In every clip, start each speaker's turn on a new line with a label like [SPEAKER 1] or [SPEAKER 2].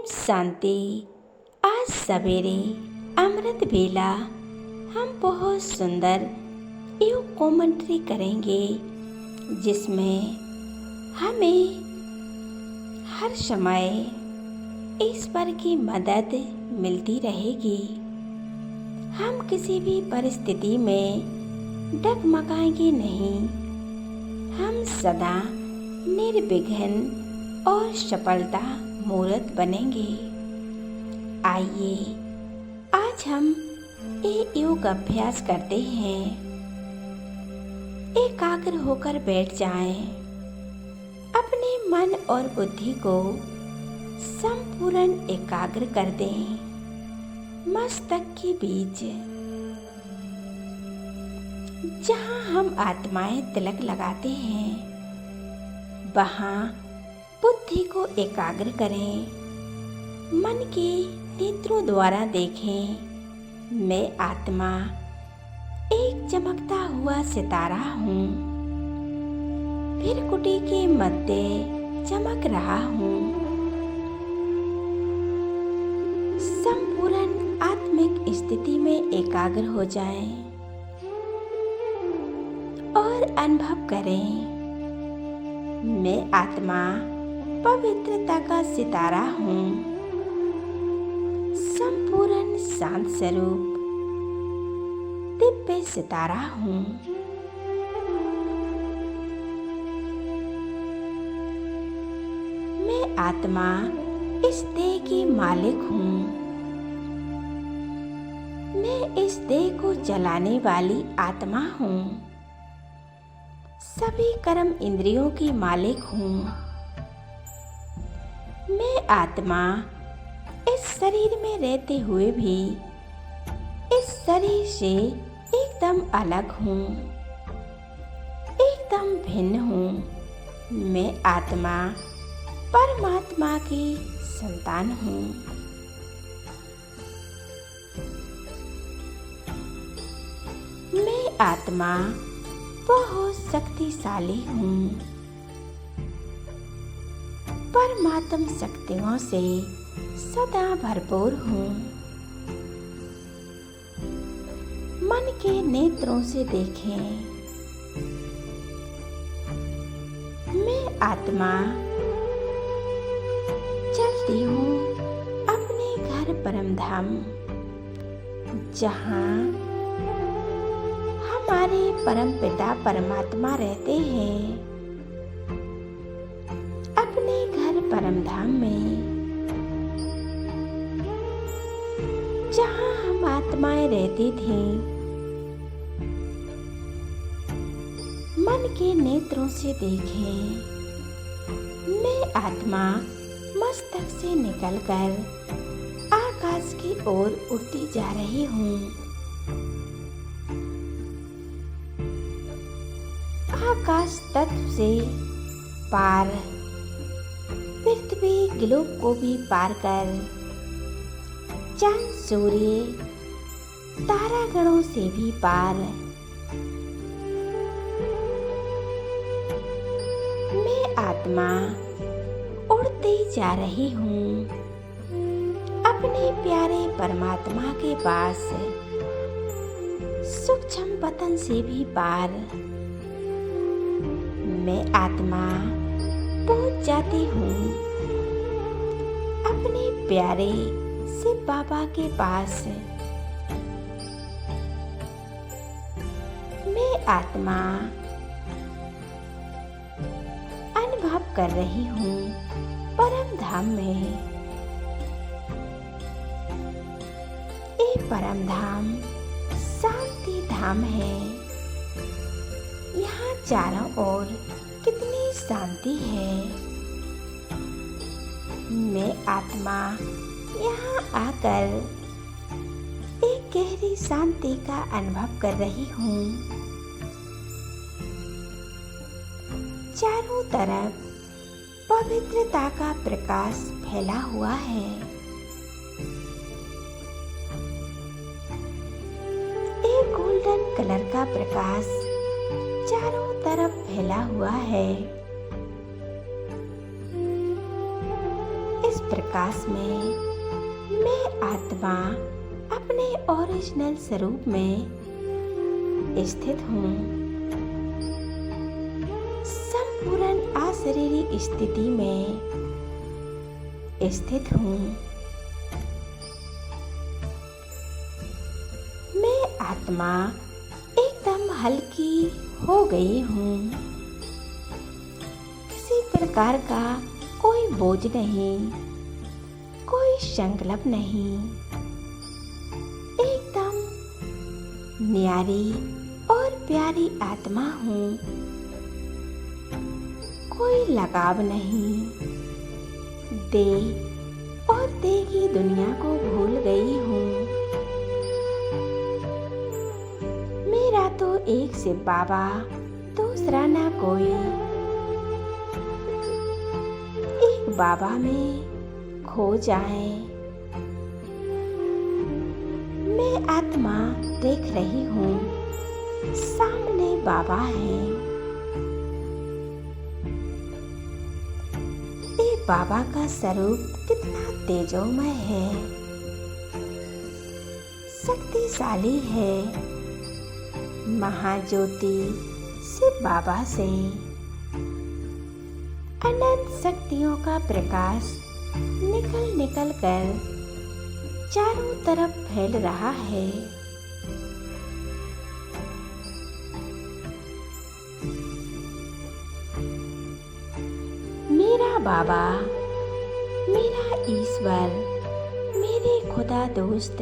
[SPEAKER 1] शांति। आज सवेरे अमृत वेला हम बहुत सुंदर योग कमेंट्री करेंगे, जिसमें हमें हर समय ईश्वर की मदद मिलती रहेगी। हम किसी भी परिस्थिति में डगमगाएंगे नहीं। हम सदा निर्विघ्न और सफलता मूर्त बनेंगे। आइए आज हम ये योग अभ्यास करते हैं। एकाग्र होकर बैठ जाएं। अपने मन और बुद्धि को संपूर्ण एकाग्र कर दें। मस्तक के बीच जहाँ हम आत्माएं तिलक लगाते हैं, वहाँ बुद्धि को एकाग्र करें। मन के नेत्रों द्वारा देखें, मैं आत्मा एक चमकता हुआ सितारा हूँ। फिर कुटी के मध्य चमक रहा हूँ। संपूर्ण आत्मिक स्थिति में एकाग्र हो जाएं और अनुभव करें, मैं आत्मा पवित्रता का सितारा हूँ। संपूर्ण शांत स्वरूप दिव्य सितारा हूँ। मैं आत्मा इस देह की मालिक हूँ। मैं इस देह को चलाने वाली आत्मा हूँ। सभी कर्म इंद्रियों की मालिक हूँ। मैं आत्मा इस शरीर में रहते हुए भी इस शरीर से एकदम अलग हूँ, एकदम भिन्न हूँ। मैं आत्मा परमात्मा की संतान हूँ। मैं आत्मा बहुत शक्तिशाली हूँ। परमात्म शक्तियों से सदा भरपूर हूँ। मन के नेत्रों से देखें, मैं आत्मा चलती हूँ अपने घर परमधाम, जहाँ हमारे परम पिता परमात्मा रहते हैं। अपने घर परमधाम में जहाँ हम आत्माएं रहती थीं, मन के नेत्रों से देखें, मैं आत्मा मस्तक से निकलकर आकाश की ओर उड़ती जा रही हूँ। आकाश तत्व से पार पृथ्वी ग्लोब को भी पार कर चांद सूर्य तारागणों से भी पार मैं आत्मा उड़ती जा रही हूँ अपने प्यारे परमात्मा के पास, सूक्ष्म पतन से भी पार। मैं आत्मा पहुंच जाती हूँ अपने प्यारे शिव बाबा के पास। मैं आत्मा अनुभव कर रही हूँ परम धाम में। ये परम धाम शांति धाम है। यहाँ चारों ओर कितनी शांति है। मैं आत्मा यहाँ आकर एक गहरी शांति का अनुभव कर रही हूँ। चारों तरफ पवित्रता का प्रकाश फैला हुआ है। एक गोल्डन कलर का प्रकाश चारों तरफ फैला हुआ है। इस प्रकाश में मैं आत्मा अपने ओरिजिनल स्वरूप में स्थित हूँ। संपूर्ण अशरीरी स्थिति में स्थित हूँ। मैं आत्मा एकदम हल्की हो गई हूँ। किसी प्रकार का कोई बोझ नहीं, कोई संकल्प नहीं। एकदम न्यारी और प्यारी आत्मा हूँ। कोई लगाव नहीं। देह और देह की दुनिया को भूल गई हूँ। मेरा तो एक से बाबा, दूसरा ना कोई। एक बाबा में खो जाए। मैं आत्मा देख रही हूँ, सामने बाबा हैं। ये बाबा का स्वरूप कितना तेजोमय है, शक्तिशाली है। महाज्योति से बाबा से अनंत शक्तियों का प्रकाश निकल निकल कर चारों तरफ फैल रहा है। मेरा बाबा, मेरा ईश्वर, मेरे खुदा दोस्त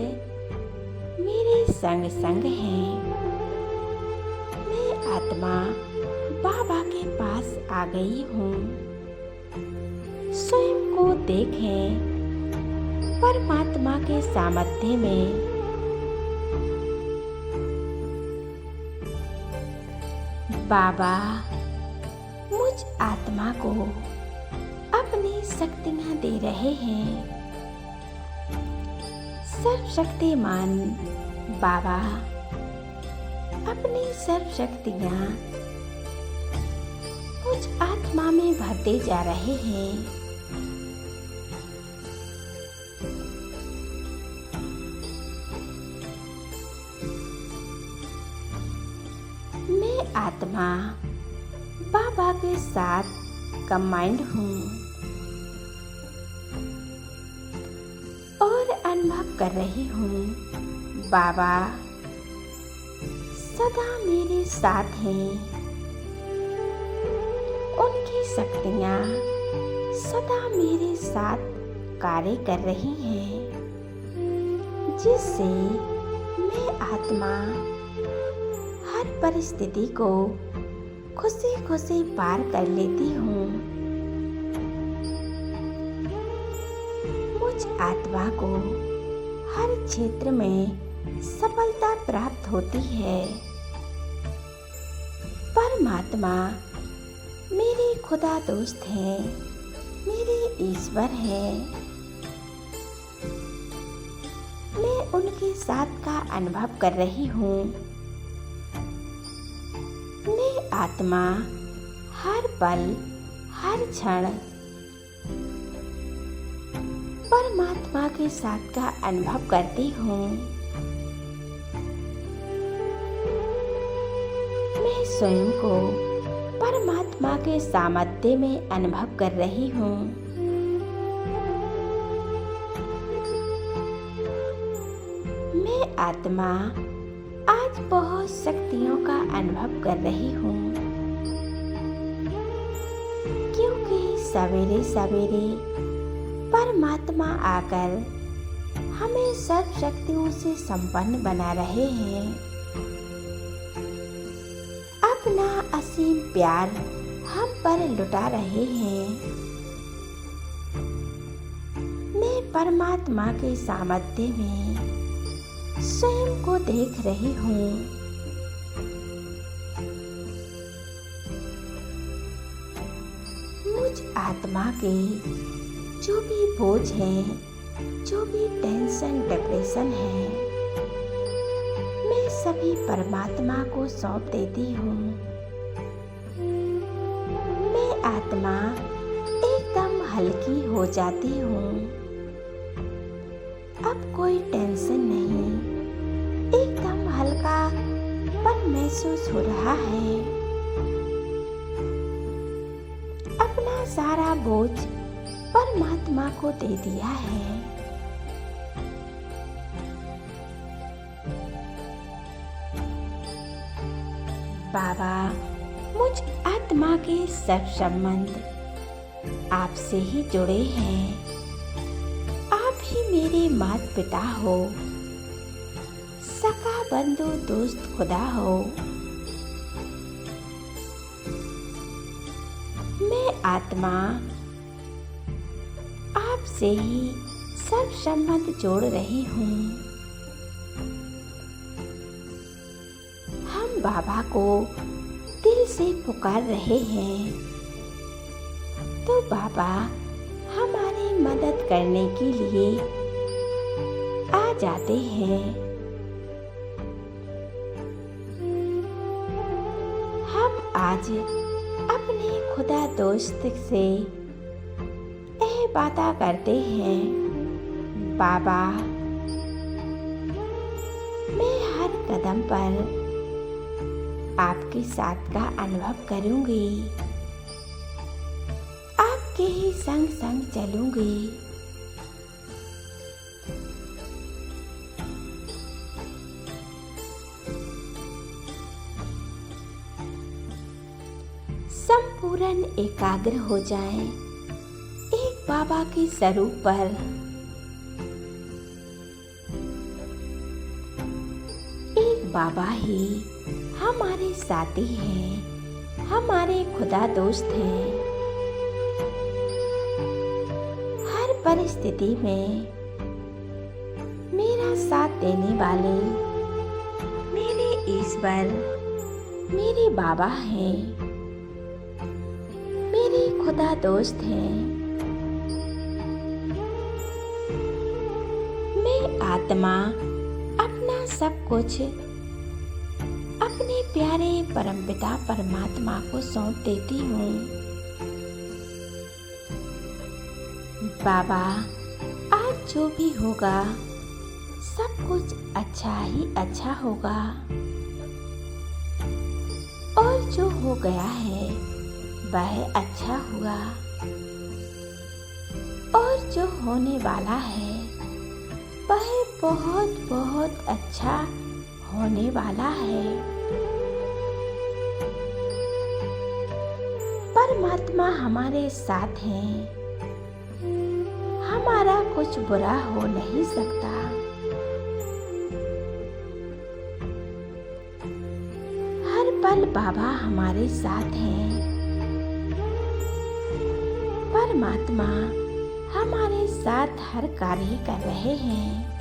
[SPEAKER 1] मेरे संग संग हैं। मैं आत्मा बाबा के पास आ गई हूँ। स्वयं को देखें परमात्मा के सामर्थ्य में। बाबा मुझ आत्मा को अपनी शक्तियाँ दे रहे हैं। सर्वशक्तिमान बाबा अपनी सर्व शक्तियाँ मुझ आत्मा में भरते जा रहे हैं। मैं आत्मा बाबा के साथ कंबाइंड हूँ और अनुभव कर रही हूँ। बाबा सदा मेरे साथ हैं। उनकी शक्तियाँ सदा मेरे साथ कार्य कर रही हैं, जिससे मैं आत्मा हर परिस्थिति को खुशी खुशी पार कर लेती हूँ। मुझ आत्मा को हर क्षेत्र में सफलता प्राप्त होती है। परमात्मा मेरे खुदा दोस्त हैं, मेरे ईश्वर हैं। मैं उनके साथ का अनुभव कर रही हूँ। मैं आत्मा हर पल हर क्षण परमात्मा के साथ का अनुभव करती हूँ। मैं स्वयं को परमात्मा के सामर्थ्य में अनुभव कर रही हूँ। मैं आत्मा आज बहुत शक्तियों का अनुभव कर रही हूँ, क्योंकि सवेरे सवेरे परमात्मा आकर हमें सब शक्तियों से संपन्न बना रहे हैं। अपना असीम प्यार हम पर लुटा रहे हैं। मैं परमात्मा के सामर्थ्य में स्वयं को देख रही हूँ। मुझ आत्मा के जो भी बोझ है, जो भी टेंशन डिप्रेशन है, मैं सभी परमात्मा को सौंप देती हूँ। मैं आत्मा एकदम हल्की हो जाती हूँ। अब कोई टेंशन नहीं, एकदम हल्कापन महसूस हो रहा है। अपना सारा बोझ परमात्मा को दे दिया है। बाबा, मुझ आत्मा के सब संबंध आपसे ही जुड़े हैं। आप ही मेरे माता पिता हो, सखा बंधु दोस्त खुदा हो। मैं आत्मा आपसे ही सब संबंध जोड़ रही हूँ। हम बाबा को दिल से पुकार रहे हैं तो बाबा हमारी मदद करने के लिए आ जाते हैं। हम आज अपने खुदा दोस्त से यह बातें करते हैं, बाबा मैं हर कदम पर आपके साथ का अनुभव करूंगी, आपके ही संग संग चलूंगी। संपूर्ण एकाग्र हो जाएं एक बाबा के स्वरूप पर। एक बाबा ही हमारे साथी हैं, हमारे खुदा दोस्त हैं। हर परिस्थिति में मेरा साथ देने वाले मेरे ईश्वर मेरे बाबा हैं, मेरे खुदा दोस्त हैं। मैं आत्मा अपना सब कुछ अपने प्यारे परमपिता परमात्मा को सौंप देती हूँ। बाबा, आज जो भी होगा सब कुछ अच्छा ही अच्छा होगा, और जो हो गया है वह अच्छा हुआ, और जो होने वाला है वह बहुत बहुत अच्छा होने वाला है। परमात्मा हमारे साथ हैं, हमारा कुछ बुरा हो नहीं सकता। हर पल बाबा हमारे साथ हैं। परमात्मा हमारे साथ हर कार्य कर रहे हैं।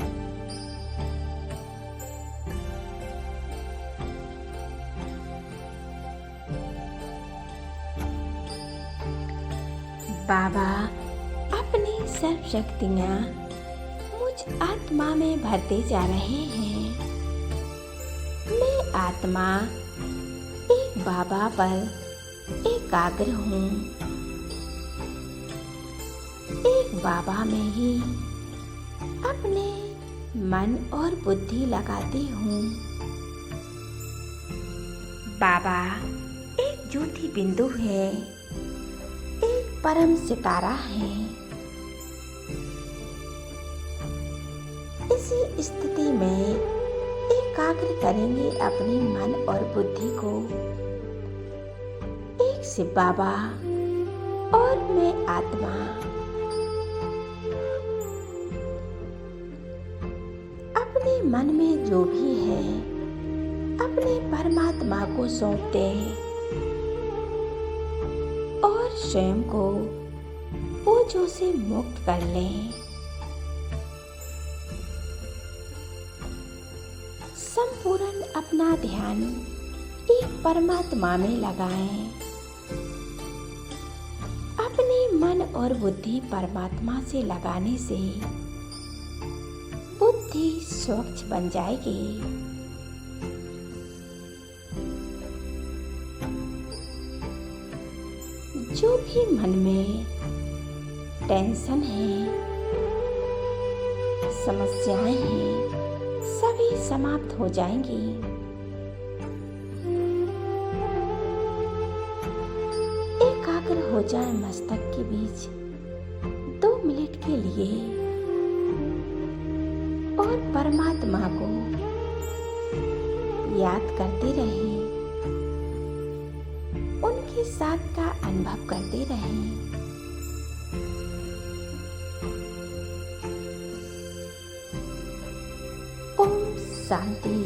[SPEAKER 1] बाबा अपनी सर्व शक्तियाँ मुझ आत्मा में भरते जा रहे हैं। मैं आत्मा एक बाबा पर एकाग्र हूँ। एक बाबा में ही अपने मन और बुद्धि लगाती हूँ। बाबा एक ज्योति बिंदु है, एक परम सितारा है। इसी स्थिति में एकाग्र करेंगे अपने मन और बुद्धि को। एक शिव बाबा और मैं आत्मा अपने मन में जो भी है अपने परमात्मा को सौंप दें और स्वयं को बोझों से मुक्त कर लें। संपूर्ण अपना ध्यान एक परमात्मा में लगाएं। अपने मन और बुद्धि परमात्मा से लगाने से बुद्धि स्वच्छ बन जाएगी। जो भी मन में टेंशन है, समस्याएं हैं, सभी समाप्त हो जाएंगी। एकाग्र हो जाए मस्तक के बीच 2 मिनट के लिए और परमात्मा को याद करते रहें, उनके साथ का अनुभव करते रहें। ओम शांति।